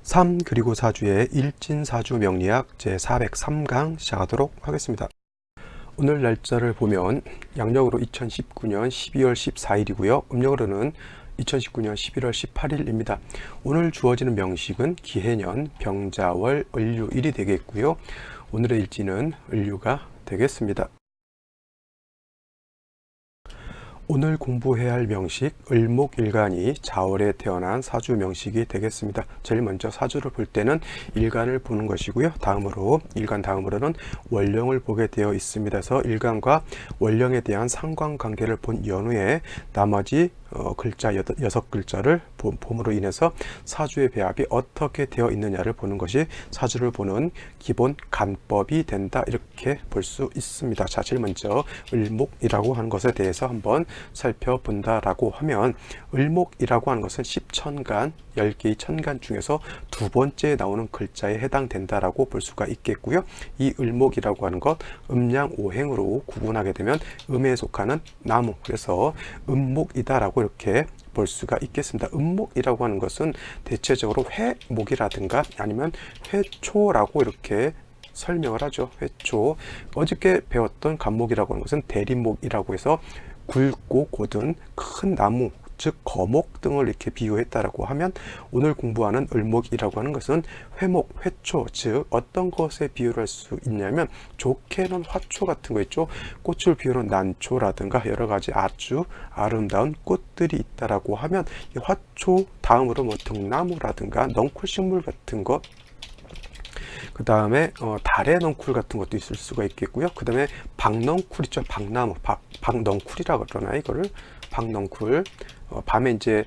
3 그리고 4주의 일진사주 명리학 제403강 시작하도록 하겠습니다. 오늘 날짜를 보면 양력으로 2019년 12월 14일이고요. 음력으로는 2019년 11월 18일입니다. 오늘 주어지는 명식은 기해년, 병자월, 을류일이 되겠고요. 오늘의 일지는 을류가 되겠습니다. 오늘 공부해야 할 명식 을목일간이 자월에 태어난 사주 명식이 되겠습니다. 제일 먼저 사주를 볼 때는 일간을 보는 것이고요. 일간 다음으로는 월령을 보게 되어 있습니다. 그래서 일간과 월령에 대한 상관관계를 본 연후에 나머지 글자 6글자를 봄으로 인해서 사주의 배합이 어떻게 되어 있느냐를 보는 것이 사주를 보는 기본 간법이 된다, 이렇게 볼 수 있습니다. 자, 제일 먼저 을목이라고 하는 것에 대해서 한번 살펴본다라고 하면, 을목이라고 하는 것은 10천간, 10개의 천간 중에서 두 번째에 나오는 글자에 해당된다라고 볼 수가 있겠고요. 이 을목이라고 하는 것 음양오행으로 구분하게 되면 음에 속하는 나무, 그래서 음목이다라고 이렇게 볼 수가 있겠습니다. 음목이라고 하는 것은 대체적으로 회목이라든가 아니면 회초라고 이렇게 설명을 하죠. 회초. 어저께 배웠던 간목이라고 하는 것은 대리목이라고 해서 굵고 곧은 큰 나무, 즉 거목 등을 이렇게 비유했다라고 하면, 오늘 공부하는 을목이라고 하는 것은 회목, 회초, 즉 어떤 것에 비유를 할 수 있냐면, 좋게는 화초 같은 거 있죠. 꽃을 비유는 난초라든가 여러 가지 아주 아름다운 꽃들이 있다라고 하면, 이 화초 다음으로 뭐 등나무라든가 넝쿨식물 같은 것, 그 다음에 달의 넝쿨 같은 것도 있을 수가 있겠고요. 그 다음에 박넝쿨 있죠. 박나무, 박넝쿨이라고 그러나 이거를 박넝쿨. 밤에 이제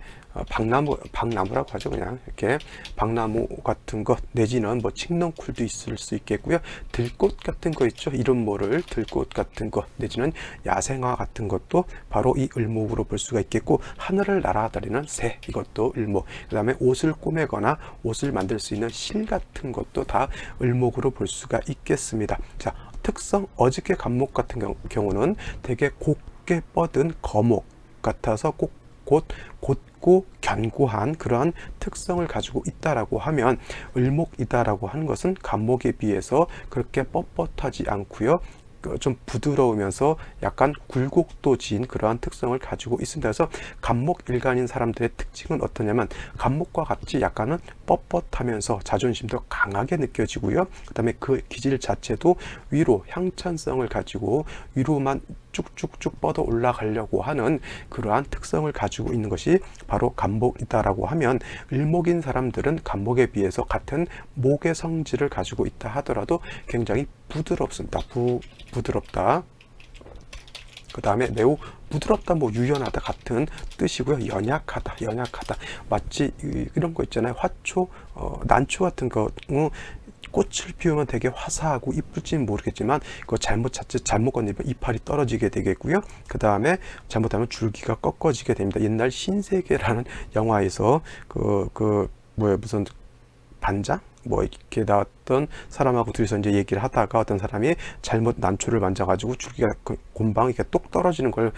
박나무라고 하죠. 그냥 이렇게 박나무 같은 것, 내지는 뭐 칡넝쿨도 있을 수 있겠고요. 들꽃 같은 거 있죠. 이름 모를 들꽃 같은 것, 내지는 야생화 같은 것도 바로 이 을목으로 볼 수가 있겠고, 하늘을 날아다니는 새, 이것도 을목. 그 다음에 옷을 꼬매거나 옷을 만들 수 있는 실 같은 것도 다 을목으로 볼 수가 있겠습니다. 자, 특성, 어저께 간목 같은 경우는 되게 곱게 뻗은 거목 같아서 곧고 견고한 그러한 특성을 가지고 있다라고 하면, 을목이다라고 하는 것은 간목에 비해서 그렇게 뻣뻣하지 않고요. 좀 부드러우면서 약간 굴곡도진 그러한 특성을 가지고 있습니다. 그래서 간목일간인 사람들의 특징은 어떠냐면, 간목과 같이 약간은 뻣뻣하면서 자존심도 강하게 느껴지고요. 그 다음에 그 기질 자체도 위로 향천성을 가지고 위로만 쭉쭉쭉 뻗어 올라가려고 하는 그러한 특성을 가지고 있는 것이 바로 간목이다라고 하면, 을목인 사람들은 간목에 비해서 같은 목의 성질을 가지고 있다 하더라도 굉장히 부드럽습니다. 부드럽다. 그 다음에 매우 부드럽다, 뭐 유연하다 같은 뜻이고요. 연약하다. 마치 이런 거 있잖아요. 화초, 난초 같은 거, 꽃을 피우면 되게 화사하고 이쁠지는 모르겠지만, 그거 잘못 건드리면 이파리 떨어지게 되겠고요. 그 다음에 잘못하면 줄기가 꺾어지게 됩니다. 옛날 신세계라는 영화에서 무슨 반장? 뭐 이렇게 나왔던 사람하고 둘이서 이제 얘기를 하다가 어떤 사람이 잘못 난초를 만져가지고 줄기가 곰방이 이렇게 똑 떨어지는 걸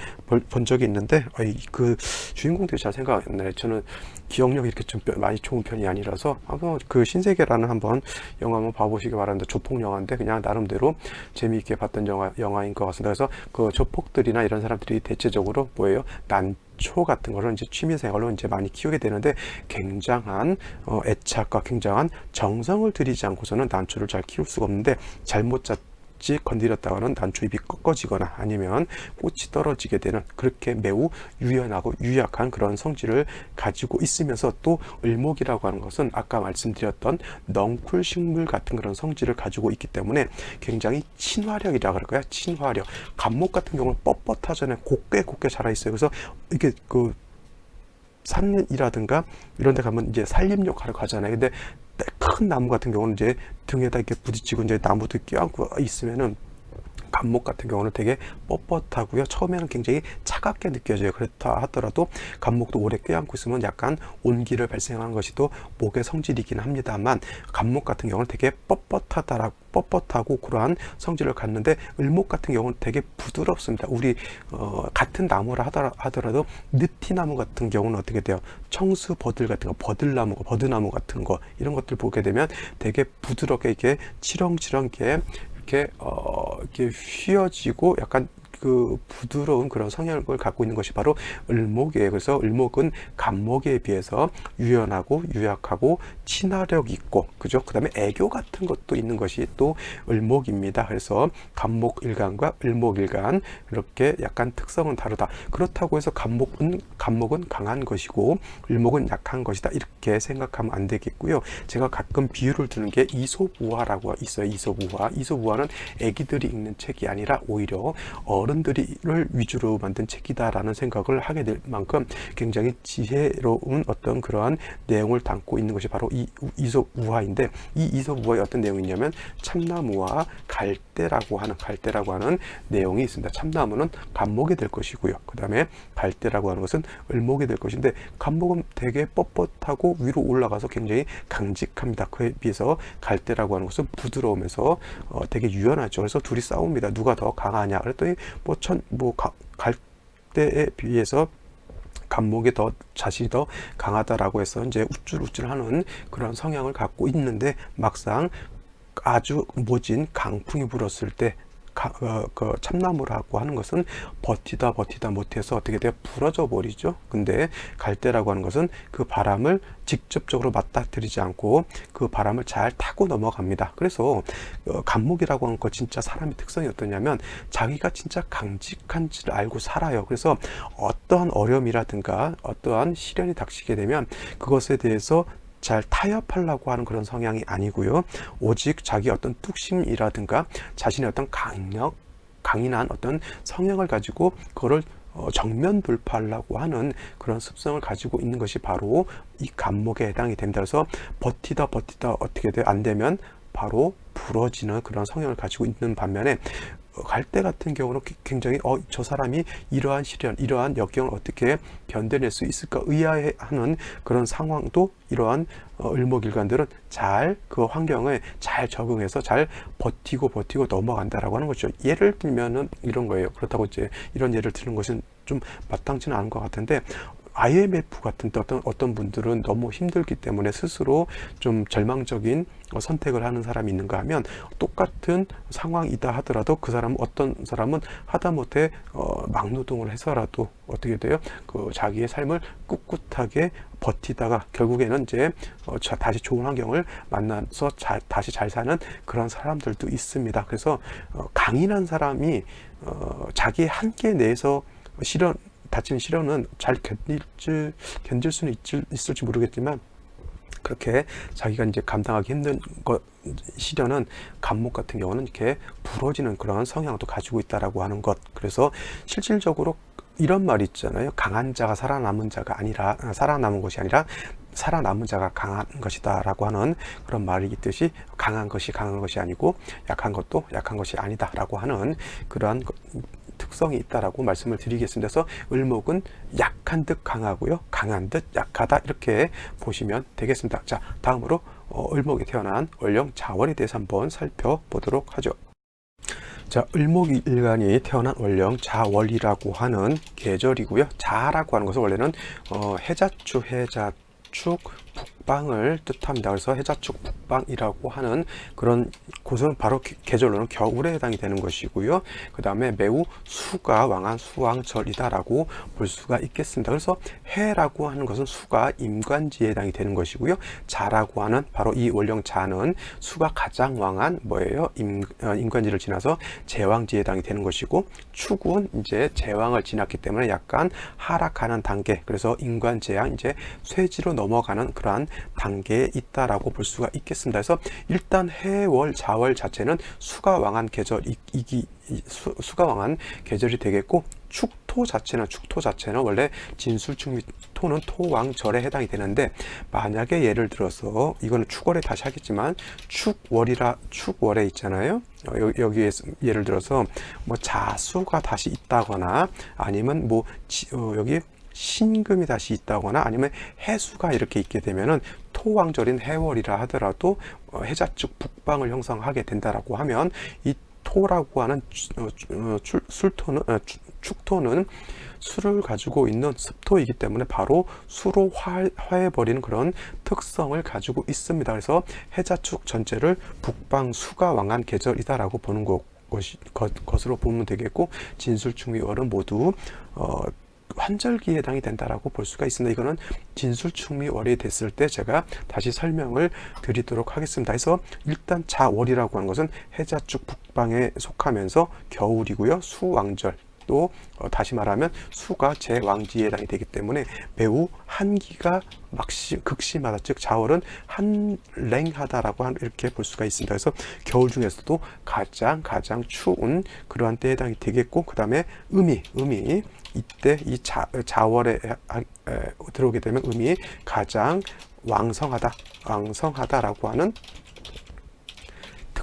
본 적이 있는데, 그 주인공들이 잘 생각 안 나요. 저는 기억력이 이렇게 좀 많이 좋은 편이 아니라서 한번 그 신세계라는 한번 영화 한번 봐보시기 바랍니다. 조폭 영화인데 그냥 나름대로 재미있게 봤던 영화인 것 같습니다. 그래서 그 조폭들이나 이런 사람들이 대체적으로 뭐예요? 난초 같은 거를 이제 취미생활로 이제 많이 키우게 되는데, 굉장한 애착과 굉장한 정성을 들이지 않고서는 난초를 잘 키울 수가 없는데, 잘못 건드렸다가는 난초잎이 꺾어지거나 아니면 꽃이 떨어지게 되는, 그렇게 매우 유연하고 유약한 그런 성질을 가지고 있으면서, 또 을목이라고 하는 것은 아까 말씀드렸던 넝쿨 식물 같은 그런 성질을 가지고 있기 때문에 굉장히 친화력이라 그럴까요? 친화력. 간목 같은 경우는 뻣뻣하잖아요. 곱게 자라 있어요. 그래서 이게 산이라든가 이런 데 가면 이제 산림욕 하러 가잖아요. 근데 큰 나무 같은 경우는 이제 등에다 이렇게 부딪히고 이제 나무도 껴안고 있으면은 간목 같은 경우는 되게 뻣뻣하고요. 처음에는 굉장히 차갑게 느껴져요. 그렇다 하더라도 간목도 오래 껴안고 있으면 약간 온기를 발생하는 것이 또 목의 성질이긴 합니다만, 간목 같은 경우는 되게 뻣뻣하고 그러한 성질을 갖는데, 을목 같은 경우는 되게 부드럽습니다. 우리 같은 나무라 하더라도 느티나무 같은 경우는 어떻게 돼요? 청수버들 같은 거, 버드나무 같은 거, 이런 것들 보게 되면 되게 부드럽게 이렇게 치렁치렁 이렇게 휘어지고 약간 그 부드러운 그런 성향을 갖고 있는 것이 바로 을목이에요. 그래서 을목은 간목에 비해서 유연하고 유약하고 친화력 있고, 그죠? 그 다음에 애교 같은 것도 있는 것이 또 을목입니다. 그래서 간목일간과 을목일간, 이렇게 약간 특성은 다르다. 그렇다고 해서 간목은 강한 것이고 을목은 약한 것이다, 이렇게 생각하면 안 되겠고요. 제가 가끔 비유를 드는 게 이솝우화라고 있어요. 이솝우화는 애기들이 읽는 책이 아니라 오히려 어른들을 위주로 만든 책이다라는 생각을 하게 될 만큼 굉장히 지혜로운 어떤 그러한 내용을 담고 있는 것이 바로 이 이솝우화인데, 이 이솝우화의 어떤 내용이 있냐면 참나무와 갈대라고 하는 내용이 있습니다. 참나무는 간목이 될 것이고요. 그 다음에 갈대라고 하는 것은 을목이 될 것인데, 간목은 되게 뻣뻣하고 위로 올라가서 굉장히 강직합니다. 그에 비해서 갈대라고 하는 것은 부드러우면서 되게 유연하죠. 그래서 둘이 싸웁니다. 누가 더 강하냐 그랬더니 갈대에 비해서 간목이 자신이 더 강하다라고 해서 이제 우쭐우쭐하는 그런 성향을 갖고 있는데, 막상 아주 모진 강풍이 불었을 때 그 참나무라고 하는 것은 버티다 못해서 어떻게 돼요? 부러져 버리죠. 근데 갈대라고 하는 것은 그 바람을 직접적으로 맞닥뜨리지 않고 그 바람을 잘 타고 넘어갑니다. 그래서 간목이라고 하는 거 진짜 사람의 특성이 어떠냐면 자기가 진짜 강직한지를 알고 살아요. 그래서 어떠한 어려움이라든가 어떠한 시련이 닥치게 되면 그것에 대해서 잘 타협하려고 하는 그런 성향이 아니고요. 오직 자기 어떤 뚝심이라든가 자신의 어떤 강인한 어떤 성향을 가지고 그거를 정면 돌파하려고 하는 그런 습성을 가지고 있는 것이 바로 이 간목에 해당이 됩니다. 그래서 버티다 어떻게 돼요? 안 되면 바로 부러지는 그런 성향을 가지고 있는 반면에, 갈대 같은 경우는 굉장히 저 사람이 이러한 시련, 이러한 역경을 어떻게 견뎌낼 수 있을까 의아해하는 그런 상황도 이러한 을목일간들은 잘 그 환경에 잘 적응해서 잘 버티고 넘어간다라고 하는 거죠. 예를 들면은 이런 거예요. 그렇다고 이제 이런 예를 드는 것은 좀 마땅치는 않은 것 같은데, IMF 같은 어떤 분들은 너무 힘들기 때문에 스스로 좀 절망적인 선택을 하는 사람이 있는가 하면, 똑같은 상황이다 하더라도 어떤 사람은 하다못해 막노동을 해서라도 어떻게 돼요? 그 자기의 삶을 꿋꿋하게 버티다가 결국에는 이제 다시 좋은 환경을 만나서 다시 잘 사는 그런 사람들도 있습니다. 그래서 강인한 사람이 자기의 한계 내에서 닥치는 시련은 잘 견딜 수는 있을지 모르겠지만, 그렇게 자기가 이제 감당하기 힘든 시련은 간목 같은 경우는 이렇게 부러지는 그런 성향도 가지고 있다라고 하는 것. 그래서 실질적으로 이런 말이 있잖아요. 강한 자가 살아남은 것이 아니라 살아남은 자가 강한 것이다라고 하는 그런 말이 있듯이, 강한 것이 아니고 약한 것도 약한 것이 아니다라고 하는 그러한 특성이 있다라고 말씀을 드리겠습니다. 그래서 을목은 약한 듯 강하고요, 강한 듯 약하다, 이렇게 보시면 되겠습니다. 자, 다음으로 을목이 태어난 월령 자월에 대해서 한번 살펴보도록 하죠. 자, 을목일간이 태어난 월령 자월이라고 하는 계절이고요. 자라고 하는 것은 원래는 해자축 북방을 뜻합니다. 그래서 해자축 북방이라고 하는 그런 곳은 바로 계절로는 겨울에 해당이 되는 것이고요. 그 다음에 매우 수가 왕한 수왕절이다라고 볼 수가 있겠습니다. 그래서 해라고 하는 것은 수가 임관지에 해당이 되는 것이고요. 자라고 하는 바로 이 월령 자는 수가 가장 왕한 임관지를 지나서 제왕지에 해당이 되는 것이고, 축은 이제 제왕을 지났기 때문에 약간 하락하는 단계, 그래서 임관제왕 이제 쇠지로 넘어가는 그러한 단계에 있다라고 볼 수가 있겠습니다. 그래서 일단 해월 자월 자체는 수가 왕한 수가 왕한 계절이 되겠고, 축토 자체는 원래 진술축미 토는 토왕절에 해당이 되는데, 만약에 예를 들어서 이거는 축월에 다시 하겠지만 축월에 있잖아요. 여기에 예를 들어서 뭐 자수가 다시 있다거나 아니면 뭐 여기 신금이 다시 있다거나 아니면 해수가 이렇게 있게 되면은 토왕절인 해월이라 하더라도 해자축 북방을 형성하게 된다라고 하면, 이 토라고 하는 축토는 수를 가지고 있는 습토이기 때문에 바로 수로 화해버리는 그런 특성을 가지고 있습니다. 그래서 해자축 전체를 북방 수가 왕한 계절이다라고 보는 것으로 보면 되겠고, 진술축미월은 모두 환절기에 해당이 된다라고 볼 수가 있습니다. 이거는 진술축미월이 됐을 때 제가 다시 설명을 드리도록 하겠습니다. 그래서 일단 자월이라고 하는 것은 해자축 북방에 속하면서 겨울이고요. 수왕절, 또 다시 말하면 수가 제왕지에 해당이 되기 때문에 매우 한기가 극심하다. 즉 자월은 한랭하다라고 이렇게 볼 수가 있습니다. 그래서 겨울 중에서도 가장 추운 그러한 때에 해당이 되겠고, 그 다음에 음이 이때 이 자월에 들어오게 되면 음이 가장 왕성하다라고 하는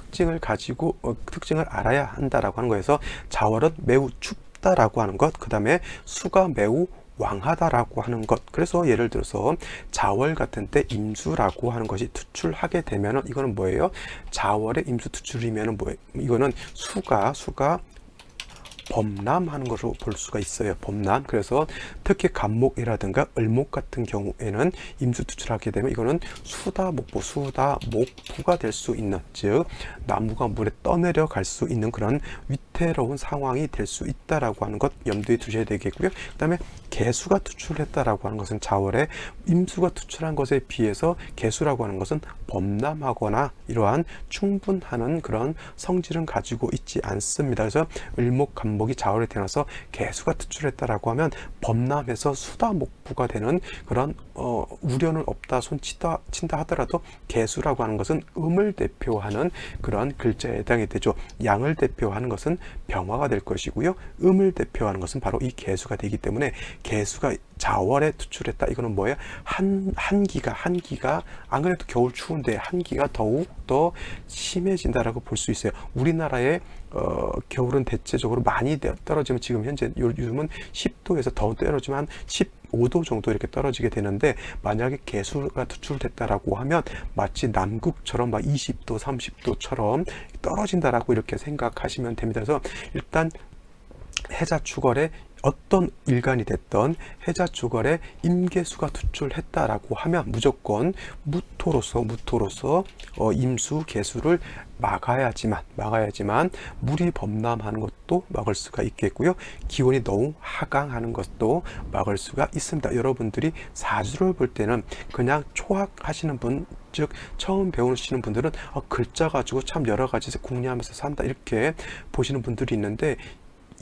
특징을 알아야 한다라고 하는 거에서, 자월은 매우 춥다라고 하는 것, 그 다음에 수가 매우 왕하다라고 하는 것. 그래서 예를 들어서 자월 같은 때 임수라고 하는 것이 투출하게 되면은 이거는 뭐예요? 자월에 임수 투출이면은 뭐예요? 이거는 수가 범람하는 것으로 볼 수가 있어요. 범람. 그래서 특히 간목이라든가 을목 같은 경우에는 임수 투출하게 되면 이거는 수다 목부가 될 수 있는, 즉 나무가 물에 떠내려 갈 수 있는 그런 위태로운 상황이 될 수 있다라고 하는 것 염두에 두셔야 되겠고요. 그 다음에 개수가 투출했다라고 하는 것은 자월에 임수가 투출한 것에 비해서 개수라고 하는 것은 범람하거나 이러한 충분하는 그런 성질은 가지고 있지 않습니다. 그래서 을목, 간목이 자월에 태어나서 개수가 투출했다라고 하면 범람해서 수다목부가 되는 그런 우려는 없다, 손친다 하더라도 개수라고 하는 것은 음을 대표하는 그런 글자에 해당이 되죠. 양을 대표하는 것은 병화가 될 것이고요. 음을 대표하는 것은 바로 이 개수가 되기 때문에 개수가 자월에 투출했다. 이거는 뭐예요? 한기가 안 그래도 겨울 추운데 한기가 더욱 더 심해진다라고 볼 수 있어요. 우리나라의 겨울은 대체적으로 많이 떨어지면 지금 현재 요즘은 10도에서 더 떨어지면 한 15도 정도 이렇게 떨어지게 되는데, 만약에 개수가 투출됐다라고 하면 마치 남극처럼 막 20도, 30도처럼 떨어진다라고 이렇게 생각하시면 됩니다. 그래서 일단 해자축월에 어떤 일간이 됐던 해자축월에 임계수가 투출했다라고 하면 무조건 무토로서 임수, 개수를 막아야지만 물이 범람하는 것도 막을 수가 있겠고요. 기온이 너무 하강하는 것도 막을 수가 있습니다. 여러분들이 사주를 볼 때는 그냥 초학하시는 분, 즉 처음 배우시는 분들은 글자 가지고 참 여러 가지 궁리하면서 산다 이렇게 보시는 분들이 있는데,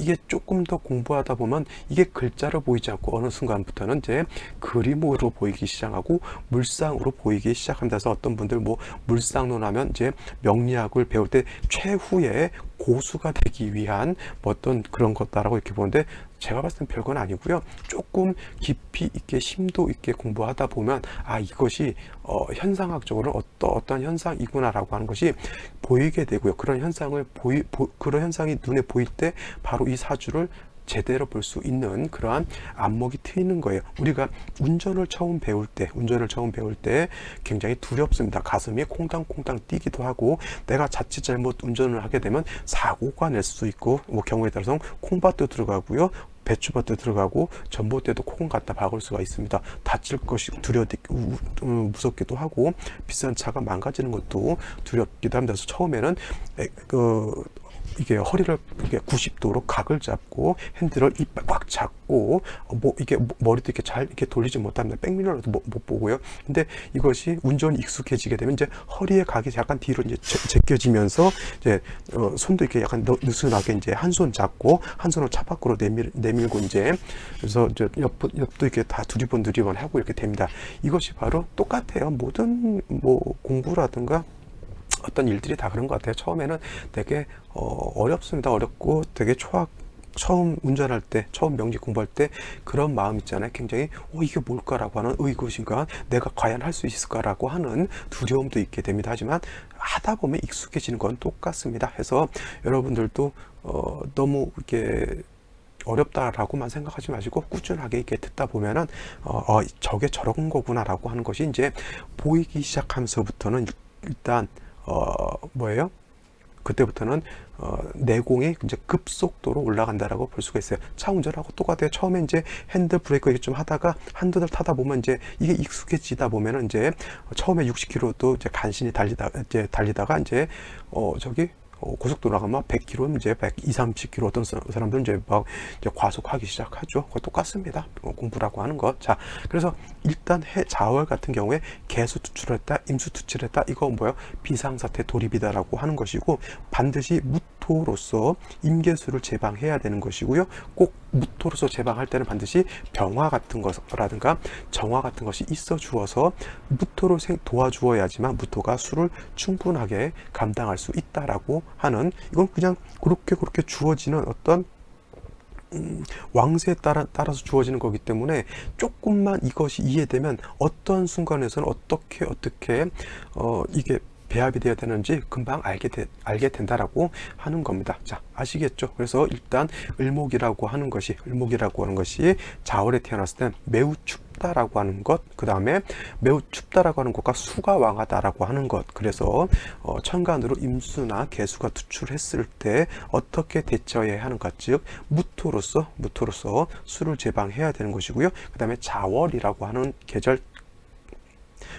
이게 조금 더 공부하다 보면 이게 글자로 보이지 않고 어느 순간부터는 이제 그림으로 보이기 시작하고 물상으로 보이기 시작합니다. 그래서 어떤 분들 뭐 물상론 하면 이제 명리학을 배울 때 최후의 고수가 되기 위한 뭐 어떤 그런 것다라고 이렇게 보는데, 제가 봤을 땐 별건 아니고요. 조금 깊이 있게 심도 있게 공부하다 보면 이것이 현상학적으로 어떤 현상이구나라고 하는 것이 보이게 되고요. 그런 현상을 그런 현상이 눈에 보일 때 바로 이 사주를 제대로 볼 수 있는 그러한 안목이 트이는 거예요. 우리가 운전을 처음 배울 때 굉장히 두렵습니다. 가슴이 콩당콩당 뛰기도 하고, 내가 자칫 잘못 운전을 하게 되면 사고가 낼 수 있고, 뭐 경우에 따라서 콩밭도 들어가고요, 배추밭도 들어가고, 전봇대도 콩 갖다 박을 수가 있습니다. 다칠 것이 무섭기도 하고, 비싼 차가 망가지는 것도 두렵기도 합니다. 그래서 처음에는 이게 허리를 이게 90도로 각을 잡고 핸들을 이빨 꽉 잡고 뭐 이게 머리도 이렇게 잘 이렇게 돌리지 못합니다. 백미러도 못 보고요. 근데 이것이 운전이 익숙해지게 되면 이제 허리의 각이 약간 뒤로 이제 제껴지면서 이제 손도 이렇게 약간 느슨하게 이제 한 손 잡고 한 손을 차 밖으로 내밀고 이제 그래서 이제 옆도 이렇게 다 두리번 하고 이렇게 됩니다. 이것이 바로 똑같아요. 모든 뭐 공부라든가 어떤 일들이 다 그런 것 같아요. 처음에는 되게 어렵습니다. 어렵고 되게 처음 운전할 때, 처음 명식 공부할 때 그런 마음 있잖아요. 굉장히 이게 뭘까라고 하는 의구심과 내가 과연 할 수 있을까라고 하는 두려움도 있게 됩니다. 하지만 하다 보면 익숙해지는 건 똑같습니다. 해서 여러분들도 너무 이렇게 어렵다라고만 생각하지 마시고 꾸준하게 이렇게 듣다 보면은 저게 저런 거구나라고 하는 것이 이제 보이기 시작하면서부터는 일단 뭐예요? 그때부터는 내공이 이제 급속도로 올라간다라고 볼 수가 있어요. 차 운전하고 똑같아요. 처음에 이제 핸들 브레이크 좀 하다가 한두 달 타다 보면 이제 이게 익숙해지다 보면은 이제 처음에 60km도 이제 간신히 달리다가 이제 고속도로 나가면 100km, 이제 120, 30km 어떤 사람들은 이제 막 이제 과속하기 시작하죠. 그거 똑같습니다. 공부라고 하는 것. 자, 그래서 일단 자월 같은 경우에 개수 투출했다, 임수 투출했다, 이거 뭐예요? 비상사태 돌입이다라고 하는 것이고 반드시 무토로서 임계수를 제방해야 되는 것이고요. 꼭 무토로서 제방할 때는 반드시 병화 같은 것라든가 정화 같은 것이 있어 주어서 무토로 도와주어야지만 무토가 수를 충분하게 감당할 수 있다라고 하는, 이건 그냥 그렇게 주어지는 어떤 왕세에 따라서 주어지는 거기 때문에 조금만 이것이 이해되면 어떤 순간에서는 어떻게 이게 배합이 되어야 되는지 금방 알게 된다라고 하는 겁니다. 자, 아시겠죠? 그래서 일단 을목이라고 하는 것이 자월에 태어났을 때 매우 춥다라고 하는 것, 그 다음에 매우 춥다라고 하는 것과 수가 왕하다라고 하는 것, 그래서 천간으로 임수나 개수가 투출했을 때 어떻게 대처해야 하는가, 즉 무토로서 수를 제방해야 되는 것이고요. 그 다음에 자월이라고 하는 계절,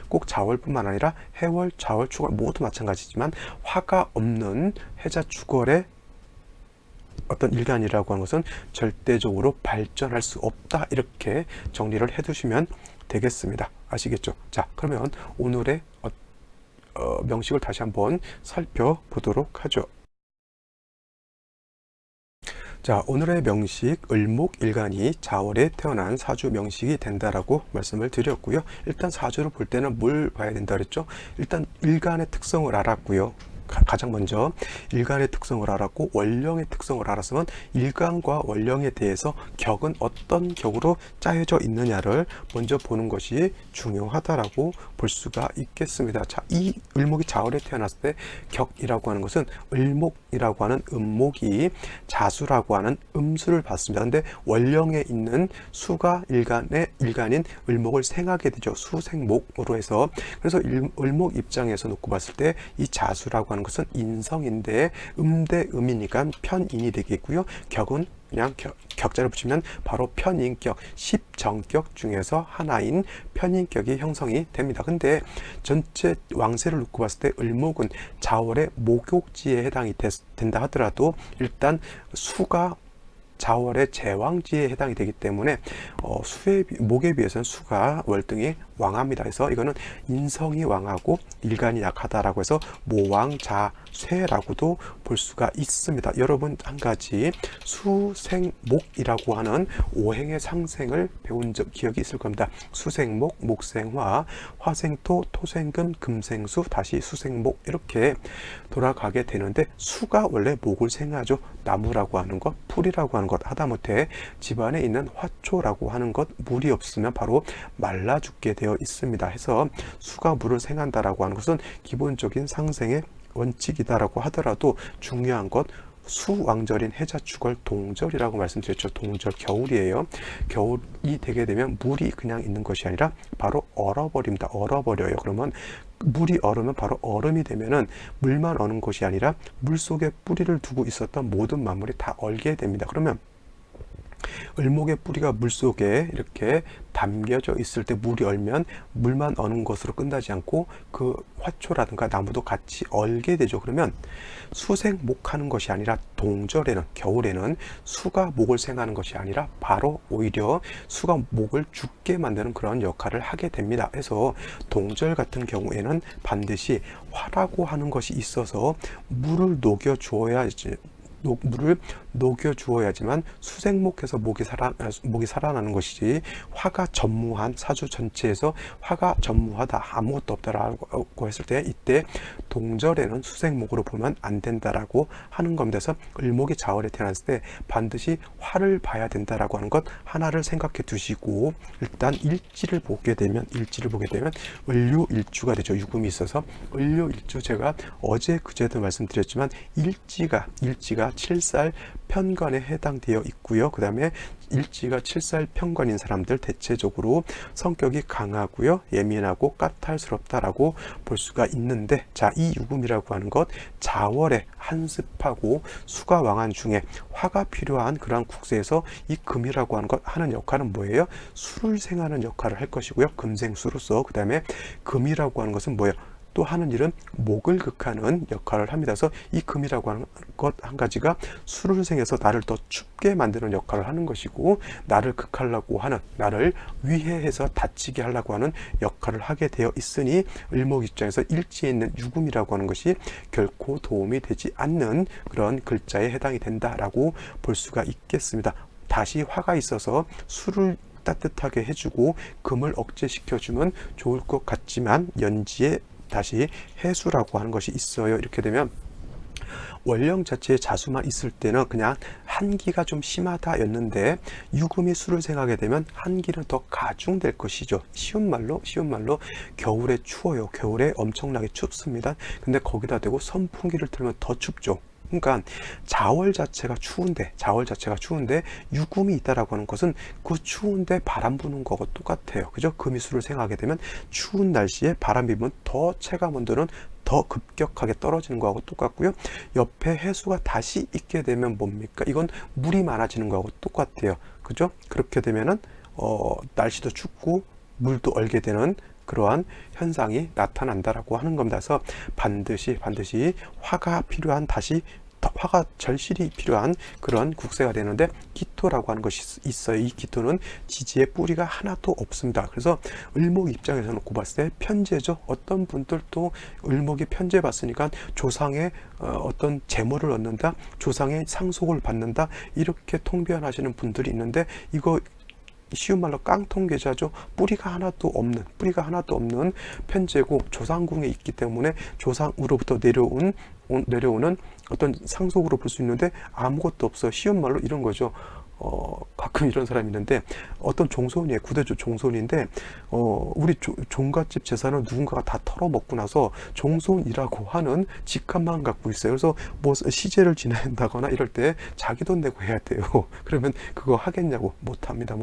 꼭 자월뿐만 아니라 해월, 자월, 축월 모두 마찬가지지만 화가 없는 해자 축월의 어떤 일간이라고 하는 것은 절대적으로 발전할 수 없다, 이렇게 정리를 해두시면 되겠습니다. 아시겠죠? 자, 그러면 오늘의 명식을 다시 한번 살펴보도록 하죠. 자, 오늘의 명식, 을목일간이 자월에 태어난 사주 명식이 된다라고 말씀을 드렸고요. 일단 사주를 볼 때는 뭘 봐야 된다 그랬죠? 일단 일간의 특성을 알았고요. 가장 먼저 일간의 특성을 알았고 원령의 특성을 알았으면 일간과 원령에 대해서 격은 어떤 격으로 짜여져 있느냐를 먼저 보는 것이 중요하다라고 볼 수가 있겠습니다. 자, 이 을목이 자월에 태어났을 때 격이라고 하는 것은 을목이라고 하는 음목이 자수라고 하는 음수를 받습니다. 근데 원령에 있는 수가 일간인 을목을 생하게 되죠. 수생목으로 해서. 그래서 을목 입장에서 놓고 봤을 때 이 자수라고 하는 것은 인성인데 음대 음이니까 편인이 되겠고요. 격은 그냥 격자를 붙이면 바로 편인격, 10정격 중에서 하나인 편인격이 형성이 됩니다. 근데 전체 왕세를 놓고 봤을 때 을목은 자월의 목욕지에 해당이 된다 하더라도 일단 수가 자월의 제왕지에 해당이 되기 때문에 목에 비해서는 수가 월등히 왕합니다. 그래서 이거는 인성이 왕하고 일간이 약하다라고 해서 모왕자쇠라고도 볼 수가 있습니다. 여러분, 한 가지 수생목이라고 하는 오행의 상생을 배운 기억이 있을 겁니다. 수생목, 목생화, 화생토, 토생금, 금생수, 다시 수생목, 이렇게 돌아가게 되는데 수가 원래 목을 생하죠. 나무라고 하는 것, 풀이라고 하는 것, 하다못해 집안에 있는 화초라고 하는 것, 물이 없으면 바로 말라 죽게 되어 있습니다. 해서 수가 물을 생한다라고 하는 것은 기본적인 상생의 원칙이다라고 하더라도 중요한 것, 수왕절인 해자축월 동절이라고 말씀드렸죠. 동절, 겨울이에요. 겨울이 되게 되면 물이 그냥 있는 것이 아니라 바로 얼어버립니다. 얼어버려요. 그러면 물이 얼으면 바로 얼음이 되면은 물만 어는 것이 아니라 물 속에 뿌리를 두고 있었던 모든 만물이 다 얼게 됩니다. 그러면 을목의 뿌리가 물속에 이렇게 담겨져 있을 때 물이 얼면 물만 어는 것으로 끝나지 않고 그 화초라든가 나무도 같이 얼게 되죠. 그러면 수생목하는 것이 아니라 동절에는, 겨울에는 수가 목을 생하는 것이 아니라 바로 오히려 수가 목을 죽게 만드는 그런 역할을 하게 됩니다. 그래서 동절 같은 경우에는 반드시 화라고 하는 것이 있어서 물을 녹여 주어야지, 물을 녹여 주어야지만 수생목해서 목이 살아나는 것이지, 화가 전무한 사주 전체에서 화가 전무하다, 아무것도 없다라고 했을 때 이때 동절에는 수생목으로 보면 안 된다라고 하는 겁니다. 그래서 을목이 자월에 태어났을 때 반드시 화를 봐야 된다라고 하는 것 하나를 생각해 두시고, 일단 일지를 보게 되면 을료일주가 되죠. 유금이 있어서 을료일주, 제가 어제 그제도 말씀드렸지만 일지가 7살 편관에 해당되어 있고요. 그 다음에 일지가 7살 편관인 사람들 대체적으로 성격이 강하고요, 예민하고 까탈스럽다라고 볼 수가 있는데, 자, 이 유금이라고 하는 것 자월에 한습하고 수가 왕한 중에 화가 필요한 그러한 국세에서 이 금이라고 하는 것 하는 역할은 뭐예요? 수를 생하는 역할을 할 것이고요. 금생수로서. 그 다음에 금이라고 하는 것은 뭐예요? 또 하는 일은 목을 극하는 역할을 합니다. 그래서 이 금이라고 하는 것 한 가지가 수를 생해서 나를 더 춥게 만드는 역할을 하는 것이고, 나를 극하려고 하는, 나를 위해해서 다치게 하려고 하는 역할을 하게 되어 있으니 을목 입장에서 일지에 있는 유금이라고 하는 것이 결코 도움이 되지 않는 그런 글자에 해당이 된다라고 볼 수가 있겠습니다. 다시 화가 있어서 수를 따뜻하게 해주고 금을 억제시켜주면 좋을 것 같지만 연지에 다시 해수라고 하는 것이 있어요. 이렇게 되면 원령 자체에 자수만 있을 때는 그냥 한기가 좀 심하다였는데, 유금이 수를 생하게 되면 한기는 더 가중될 것이죠. 쉬운 말로 겨울에 추워요. 겨울에 엄청나게 춥습니다. 근데 거기다 대고 선풍기를 틀면 더 춥죠. 그러니까 자월 자체가 추운데 유금이 있다라고 하는 것은 그 추운데 바람 부는 거하고 똑같아요. 그죠? 금이 수를 생하게 되면 추운 날씨에 바람 비면 더 체감 온도는 더 급격하게 떨어지는 거하고 똑같고요. 옆에 해수가 다시 있게 되면 뭡니까? 이건 물이 많아지는 거하고 똑같아요. 그죠? 그렇게 되면은 날씨도 춥고 물도 얼게 되는 그러한 현상이 나타난다라고 하는 겁니다. 그래서 반드시 화가 필요한, 화가 절실히 필요한 그런 국세가 되는데, 기토라고 하는 것이 있어요. 이 기토는 지지에 뿌리가 하나도 없습니다. 그래서 을목 입장에서 놓고 봤을 때 편제죠. 어떤 분들도 을목이 편제 봤으니까 조상의 어떤 재물을 얻는다, 조상의 상속을 받는다, 이렇게 통변하시는 분들이 있는데, 이거 쉬운 말로 깡통계좌죠. 뿌리가 하나도 없는 편제고 조상궁에 있기 때문에 조상으로부터 내려오는 어떤 상속으로 볼 수 있는데 아무것도 없어요. 쉬운 말로 이런 거죠. 가끔 이런 사람이 있는데, 어떤 종손이에요. 구대주 종손인데 우리 종갓집 재산을 누군가가 다 털어먹고 나서 종손이라고 하는 직함만 갖고 있어요. 그래서 뭐 시제를 지낸다거나 이럴 때 자기 돈 내고 해야 돼요. 그러면 그거 하겠냐고. 못합니다.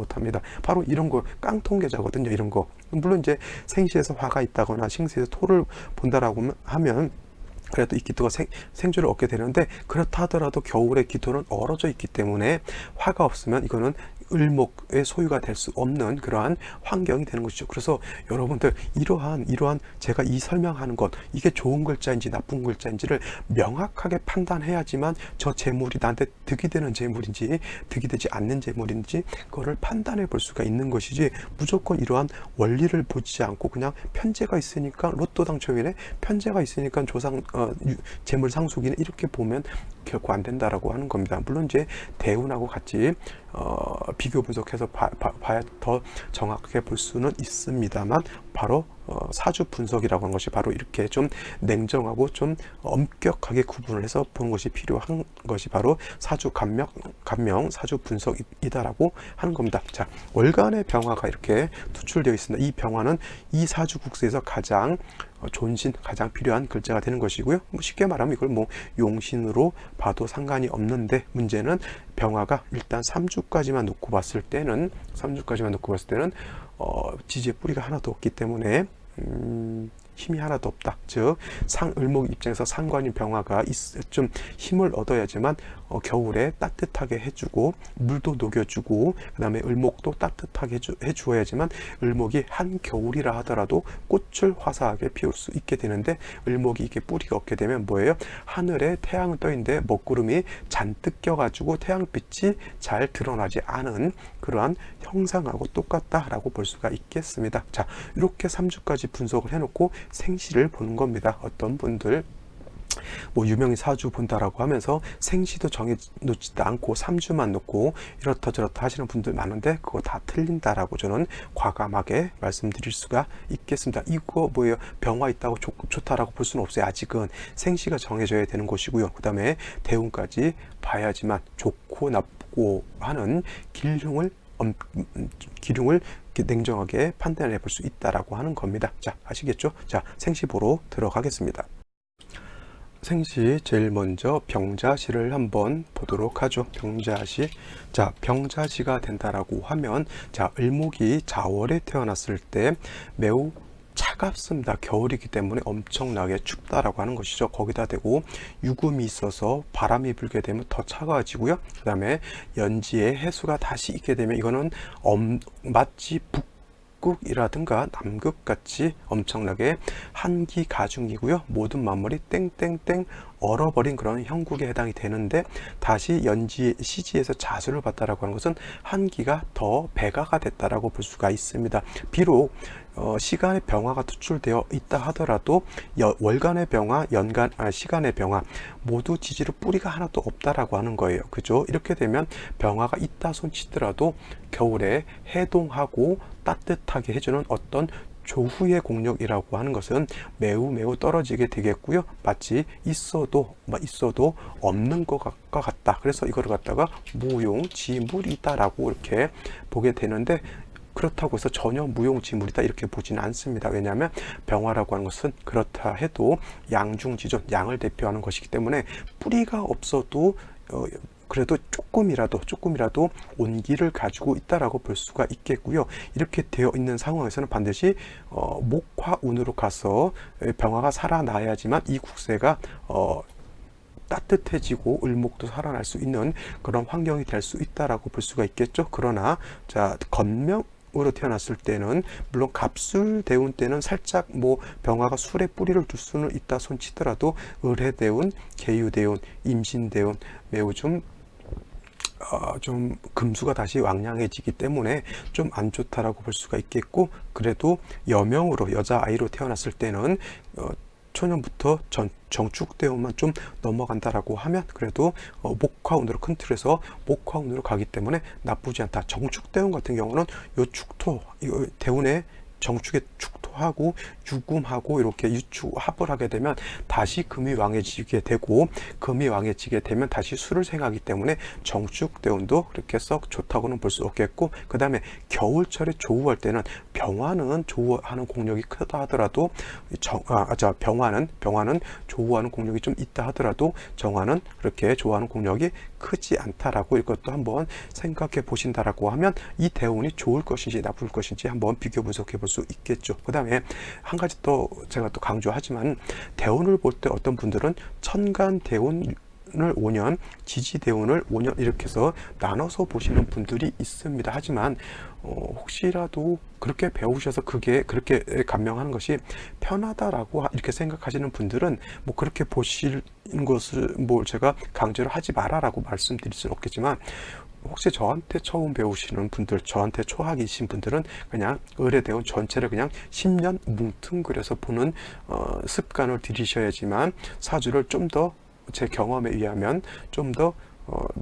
바로 이런 거 깡통계좌거든요. 이런 거. 물론 이제 생시에서 화가 있다거나 생시에서 토를 본다라고 하면 그래도 이 기토가 생주를 얻게 되는데, 그렇다 하더라도 겨울에 기토는 얼어져 있기 때문에 화가 없으면 이거는 을목의 소유가 될 수 없는 그러한 환경이 되는 것이죠. 그래서 여러분들 이러한 제가 이 설명하는 것, 이게 좋은 글자인지 나쁜 글자인지를 명확하게 판단해야지만 저 재물이 나한테 득이 되는 재물인지 득이 되지 않는 재물인지 그거를 판단해 볼 수가 있는 것이지, 무조건 이러한 원리를 보지 않고 그냥 편제가 있으니까 로또 당첨이네, 편제가 있으니까 조상 재물 상속이네, 이렇게 보면 결코 안 된다라고 하는 겁니다. 물론 이제 대운하고 같이 비교 분석해서 봐야 더 정확하게 볼 수는 있습니다만, 바로 사주 분석이라고 하는 것이 바로 이렇게 좀 냉정하고 좀 엄격하게 구분을 해서 보는 것이 필요한 것이 바로 사주 감명 사주 분석이다라고 하는 겁니다. 자, 월간의 병화가 이렇게 투출되어 있습니다. 이 병화는 이 사주 국세에서 가장 존신, 가장 필요한 글자가 되는 것이고요. 쉽게 말하면 이걸 뭐 용신으로 봐도 상관이 없는데, 문제는 병화가 일단 3주까지만 놓고 봤을 때는 지지의 뿌리가 하나도 없기 때문에 힘이 하나도 없다. 즉 을목 입장에서 상관인 병화가 좀 힘을 얻어야지만 겨울에 따뜻하게 해주고 물도 녹여주고 그 다음에 을목도 따뜻하게 해주어야지만 을목이 한겨울이라 하더라도 꽃을 화사하게 피울 수 있게 되는데, 을목이 이게 뿌리가 없게 되면 뭐예요? 하늘에 태양은 떠 있는데 먹구름이 잔뜩 껴가지고 태양빛이 잘 드러나지 않은 그러한 형상하고 똑같다라고 볼 수가 있겠습니다. 자, 이렇게 3주까지 분석을 해놓고 생시를 보는 겁니다. 어떤 분들 뭐 유명인 사주 본다라고 하면서 생시도 정해놓지도 않고 3주만 놓고 이렇다 저렇다 하시는 분들 많은데, 그거 다 틀린다라고 저는 과감하게 말씀드릴 수가 있겠습니다. 이거 뭐예요? 병화 있다고 좋다라고 볼 수는 없어요. 아직은 생시가 정해져야 되는 것이고요. 그 다음에 대운까지 봐야지만 좋고 나쁘고 하는 기륭을 냉정하게 판단해 볼 수 있다라고 하는 겁니다. 자, 아시겠죠? 자, 생시 보러 들어가겠습니다. 생시 제일 먼저 병자시를 한번 보도록 하죠. 병자시. 자, 병자시가 된다라고 하면, 자, 을목이 자월에 태어났을 때 매우 차갑습니다. 겨울이기 때문에 엄청나게 춥다라고 하는 것이죠. 거기다 대고 유금이 있어서 바람이 불게 되면 더 차가워지고요. 그 다음에 연지에 해수가 다시 있게 되면 이거는 마치 북극이라든가 남극같이 엄청나게 한기 가중이고요. 모든 만물이 땡땡땡 얼어버린 그런 형국에 해당이 되는데, 다시 연지 시지에서 자수를 받다라고 하는 것은 한기가 더 배가가 됐다라고 볼 수가 있습니다. 비록 시간의 병화가 투출되어 있다 하더라도 월간의 병화, 시간의 병화 모두 지지로 뿌리가 하나도 없다라고 하는 거예요. 그죠? 이렇게 되면 병화가 있다 손치더라도 겨울에 해동하고 따뜻하게 해주는 어떤 조후의 공력이라고 하는 것은 매우 떨어지게 되겠고요. 마치 있어도 없는 것 같다. 그래서 이거를 갖다가 무용지물이다라고 이렇게 보게 되는데, 그렇다고 해서 전혀 무용지물이다 이렇게 보지는 않습니다. 왜냐하면 병화라고 하는 것은 그렇다 해도 양중지존, 양을 대표하는 것이기 때문에 뿌리가 없어도 그래도 조금이라도 온기를 가지고 있다라고 볼 수가 있겠고요. 이렇게 되어 있는 상황에서는 반드시 목화운으로 가서 병화가 살아나야지만 이 국세가 따뜻해지고 을목도 살아날 수 있는 그런 환경이 될 수 있다라고 볼 수가 있겠죠. 그러나 자, 건명으로 태어났을 때는 물론 갑술 대운 때는 살짝 뭐 병화가 술에 뿌리를 둘 수는 있다 손치더라도, 을해 대운, 계유 대운, 임신 대운 매우 좀 금수가 다시 왕량해지기 때문에 좀 안 좋다라고 볼 수가 있겠고, 그래도 여명으로 여자아이로 태어났을 때는 초년부터 정축대운만 좀 넘어간다라고 하면 그래도 목화운으로 큰 틀에서 목화운으로 가기 때문에 나쁘지 않다. 정축대운 같은 경우는 요 축토, 대운에 정축에 축토하고 유금하고 이렇게 유축합을 하게 되면 다시 금이 왕해지게 되고, 금이 왕해지게 되면 다시 술을 생하기 때문에 정축대운도 그렇게 썩 좋다고는 볼 수 없겠고, 그 다음에 겨울철에 조우할 때는 병화는 조우하는 공력이 크다 하더라도 병화는 조우하는 공력이 좀 있다 하더라도 정화는 그렇게 조우하는 공력이 크지 않다라고 이것도 한번 생각해 보신다라고 하면 이 대운이 좋을 것인지 나쁠 것인지 한번 비교 분석해 볼 수 있겠죠. 그 다음에 한 가지 또 제가 또 강조하지만, 대운을 볼 때 어떤 분들은 천간 대운을 5년, 지지 대운을 5년 이렇게 해서 나눠서 보시는 분들이 있습니다. 하지만 혹시라도 그렇게 배우셔서 그게 그렇게 감명하는 것이 편하다라고 이렇게 생각하시는 분들은 뭐 그렇게 보시는 것을 뭐 제가 강제로 하지 마라라고 말씀드릴 수는 없겠지만, 혹시 저한테 처음 배우시는 분들, 저한테 초학이신 분들은 그냥 을의 대운 전체를 그냥 10년 뭉뚱그려서 보는 습관을 들이셔야지만 사주를 좀 더 제 경험에 의하면 좀 더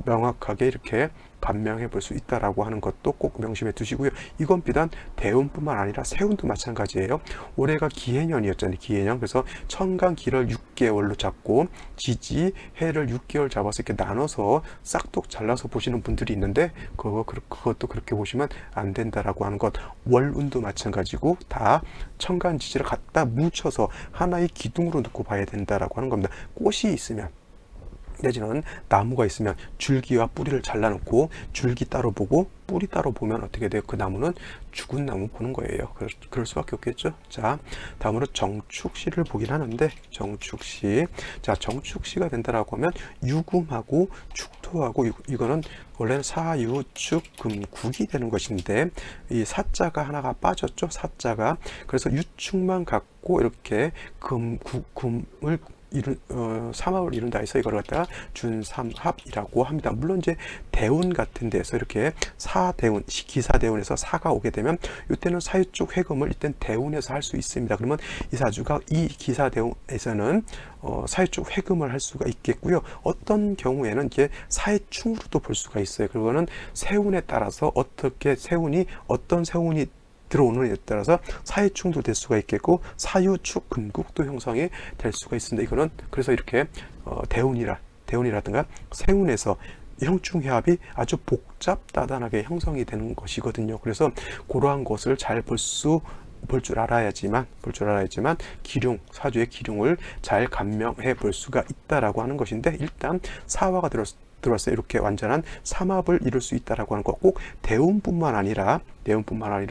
명확하게 이렇게 감명해 볼 수 있다라고 하는 것도 꼭 명심해 두시고요. 이건 비단 대운뿐만 아니라 세운도 마찬가지예요. 올해가 기해년이었잖아요. 기해년. 그래서 천간 기를 6개월로 잡고 지지 해를 6개월 잡아서 이렇게 나눠서 싹둑 잘라서 보시는 분들이 있는데, 그것도 그렇게 보시면 안 된다라고 하는 것. 월운도 마찬가지고 다 천간 지지를 갖다 뭉쳐서 하나의 기둥으로 놓고 봐야 된다라고 하는 겁니다. 꽃이 있으면 내지는 나무가 있으면 줄기와 뿌리를 잘라놓고 줄기 따로 보고 뿌리 따로 보면 어떻게 돼요? 그 나무는 죽은 나무 보는 거예요. 그럴 수밖에 없겠죠. 자, 다음으로 정축시를 보긴 하는데, 정축시. 자, 정축시가 된다라고 하면 유금하고 축토하고, 이거는 원래는 사유축금국이 되는 것인데, 이 사자가 하나가 빠졌죠. 사자가. 그래서 유축만 갖고 이렇게 금을 삼합을 이룬다 해서 이걸 갖다가 준삼합이라고 합니다. 물론 이제 대운 같은 데서 이렇게 사대운, 기사대운에서 사가 오게 되면 이때는 사유축 회금을 이때 대운에서 할 수 있습니다. 그러면 이 사주가 이 기사대운에서는 사유축 회금을 할 수가 있겠고요. 어떤 경우에는 이게 사해충으로도 볼 수가 있어요. 그거는 세운에 따라서 어떻게 세운이 어떤 세운이 들어오느냐에 따라서 사해충도 될 수가 있겠고 사유축 금국도 형성이 될 수가 있습니다. 이거는 그래서 이렇게 대운이라든가 세운에서 형충해합이 아주 복잡다단하게 형성이 되는 것이거든요. 그래서 그러한 것을 잘 볼 줄 알아야지만 기룡, 사주의 기룡을 잘 감명해 볼 수가 있다라고 하는 것인데, 일단 사화가 들어서 이렇게 완전한 삼합을 이룰 수 있다라고 하는 거, 꼭 대운뿐만 아니라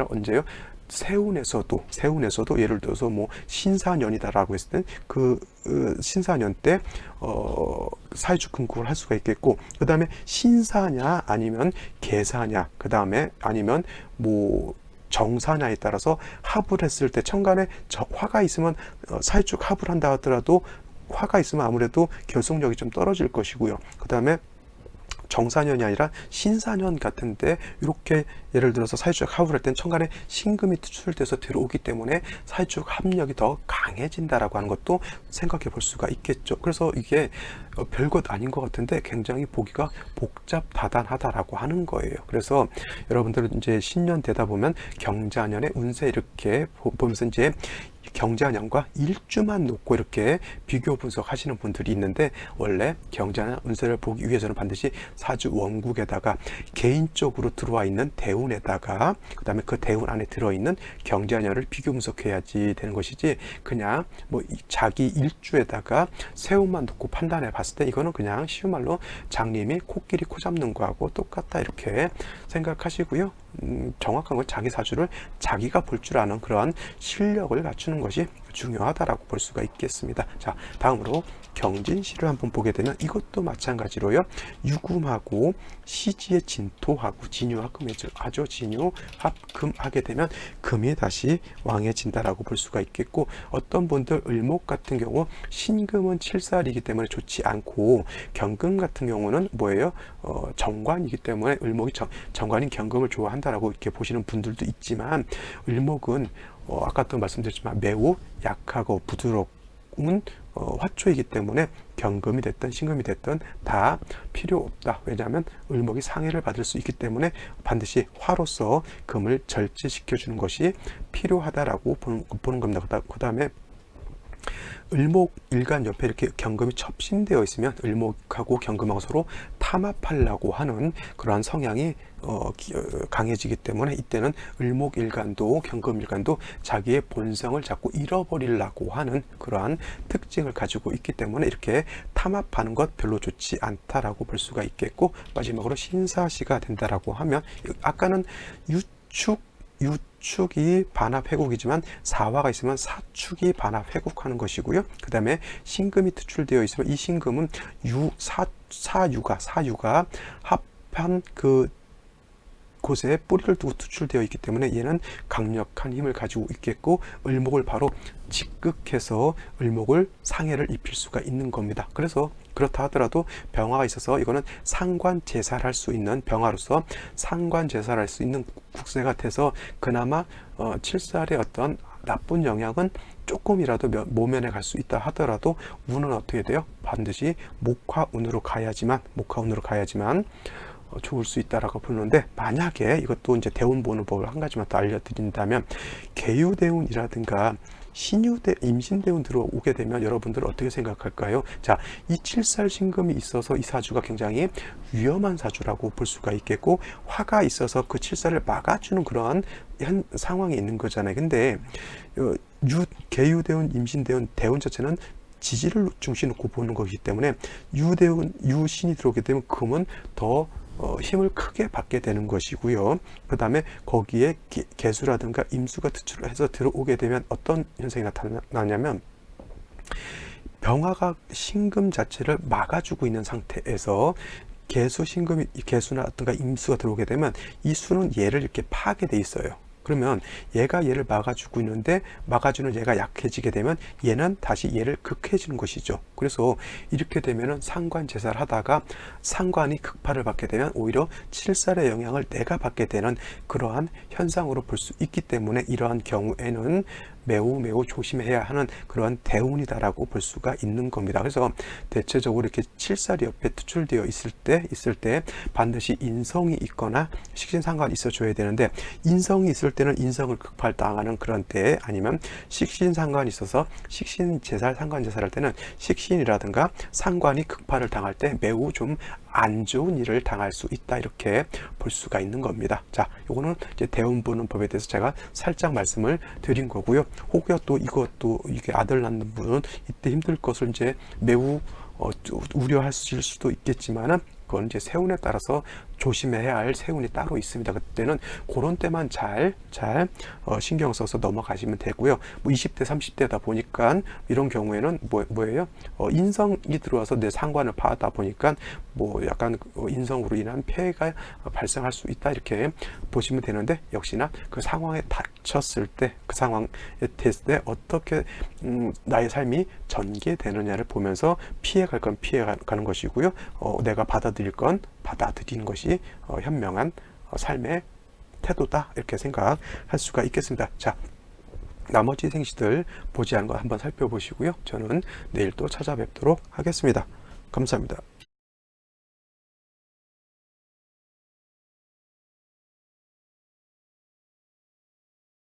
언제요? 세운에서도 예를 들어서 뭐 신사년이다라고 했을 때 그 신사년 때 사유축 금국을 할 수가 있겠고, 그 다음에 신사냐 아니면 계사냐, 그 다음에 아니면 뭐 정사냐에 따라서 합을 했을 때 천간에 화가 있으면 사유축 합을 한다 하더라도 화가 있으면 아무래도 결속력이 좀 떨어질 것이고요. 그 다음에 정사년이 아니라 신사년 같은데 이렇게 예를 들어서 사유축 합을 할 때는 천간에 신금이 투출돼서 들어오기 때문에 사유축 합력이 더 강해진다라고 하는 것도 생각해 볼 수가 있겠죠. 그래서 이게 별것 아닌 것 같은데 굉장히 보기가 복잡다단하다라고 하는 거예요. 그래서 여러분들은 이제 신년 되다 보면 경자년의 운세 이렇게 보면서 이제 경자년과 일주만 놓고 이렇게 비교 분석하시는 분들이 있는데, 원래 경자년 운세를 보기 위해서는 반드시 사주 원국에다가 개인적으로 들어와 있는 대운에다가 그 다음에 그 대운 안에 들어있는 경자년을 비교 분석해야지 되는 것이지, 그냥 뭐 자기 일주에다가 세운만 놓고 판단해 봤을 때 이거는 그냥 쉬운 말로 장님이 코끼리 코 잡는 거하고 똑같다 이렇게 생각하시고요. 정확한 건 자기 사주를 자기가 볼 줄 아는 그러한 실력을 갖추는 것이 중요하다라고 볼 수가 있겠습니다. 자, 다음으로 경진시를 한번 보게 되면 이것도 마찬가지로요. 유금하고 시지의 진토하고 진유합금하죠. 진유합금하게 되면 금이 다시 왕해진다라고 볼 수가 있겠고, 어떤 분들 을목 같은 경우 신금은 칠살이기 때문에 좋지 않고, 경금 같은 경우는 뭐예요? 정관이기 때문에 을목이 정관인 경금을 좋아한다라고 이렇게 보시는 분들도 있지만, 을목은 아까도 말씀드렸지만 매우 약하고 부드러운 화초이기 때문에 경금이 됐든 신금이 됐든 다 필요 없다. 왜냐하면 을목이 상해를 받을 수 있기 때문에 반드시 화로서 금을 절제시켜 주는 것이 필요하다라고 보는 겁니다. 그 다음에 을목 일간 옆에 이렇게 경금이 첩신되어 있으면 을목하고 경금하고 서로 탐합하려고 하는 그러한 성향이 강해지기 때문에 이때는 을목일간도 경금일간도 자기의 본성을 자꾸 잃어버리려고 하는 그러한 특징을 가지고 있기 때문에 이렇게 탐합하는 것 별로 좋지 않다라고 볼 수가 있겠고, 마지막으로 신사시가 된다라고 하면 아까는 유축이 반합 회국이지만 사화가 있으면 사축이 반합 회국하는 것이고요. 그 다음에 신금이 투출되어 있으면 이 신금은 사유가 합한 그 곳에 뿌리를 두고 투출되어 있기 때문에 얘는 강력한 힘을 가지고 있겠고, 을목을 바로 직극해서 을목을 상해를 입힐 수가 있는 겁니다. 그래서 그렇다 하더라도 병화가 있어서 이거는 상관제사를 할 수 있는, 병화로서 상관제사를 할 수 있는 국세 같아서 그나마 칠살의 어떤 나쁜 영향은 조금이라도 모면에 갈 수 있다 하더라도 운은 어떻게 돼요? 반드시 목화운으로 가야지만 좋을 수 있다라고 보는데, 만약에 이것도 이제 대운 보는 법을 한 가지만 더 알려드린다면, 계유대운이라든가 임신대운 들어오게 되면 여러분들은 어떻게 생각할까요? 자, 이 칠살 신금이 있어서 이 사주가 굉장히 위험한 사주라고 볼 수가 있겠고, 화가 있어서 그 칠살을 막아주는 그러한 상황이 있는 거잖아요. 근데 계유대운, 임신대운, 대운 자체는 지지를 중심으로 보는 것이기 때문에 유신이 들어오게 되면 금은 더 힘을 크게 받게 되는 것이고요. 그 다음에 거기에 개수라든가 임수가 해서 들어오게 되면 어떤 현상이 나타나냐면 병화가 신금 자체를 막아주고 있는 상태에서 개수나든가 임수가 들어오게 되면 이 수는 얘를 이렇게 파게 돼 있어요. 그러면 얘가 얘를 막아주고 있는데 막아주는 얘가 약해지게 되면 얘는 다시 얘를 극해지는 것이죠. 그래서 이렇게 되면은 상관 제사를 하다가 상관이 극파를 받게 되면 오히려 칠살의 영향을 내가 받게 되는 그러한 현상으로 볼 수 있기 때문에 이러한 경우에는 매우 조심해야 하는 그러한 대운이다라고 볼 수가 있는 겁니다. 그래서 대체적으로 이렇게 칠살이 옆에 투출되어 있을 때 반드시 인성이 있거나 식신상관이 있어줘야 되는데, 인성이 있을 때는 인성을 극발당하는 그런 때, 아니면 식신상관이 있어서 식신제살, 상관제살 할 때는 식신이라든가 상관이 극발을 당할 때 매우 좀 안 좋은 일을 당할 수 있다, 이렇게 볼 수가 있는 겁니다. 자, 요거는 이제 대운 보는 법에 대해서 제가 살짝 말씀을 드린 거고요. 혹여 또 이게 아들 낳는 분은 이때 힘들 것을 이제 매우 우려하실 수도 있겠지만은, 그건 이제 세운에 따라서 조심해야 할 세운이 따로 있습니다. 그때는 그런 때만 잘 신경 써서 넘어가시면 되고요. 뭐 20대 30대다 보니까 이런 경우에는 뭐예요? 인성이 들어와서 내 상관을 파다 보니까 뭐 약간 인성으로 인한 폐해가 발생할 수 있다, 이렇게 보시면 되는데, 역시나 그 상황에 닥쳤을 때, 그 상황에 됐을 때 어떻게 나의 삶이 전개되느냐를 보면서 피해갈 건 피해가는 것이고요. 내가 받아들일 건 받아들이는 것이 현명한 삶의 태도다, 이렇게 생각할 수가 있겠습니다. 자, 나머지 생시들 보지 않은 거 한번 살펴보시고요. 저는 내일 또 찾아뵙도록 하겠습니다. 감사합니다.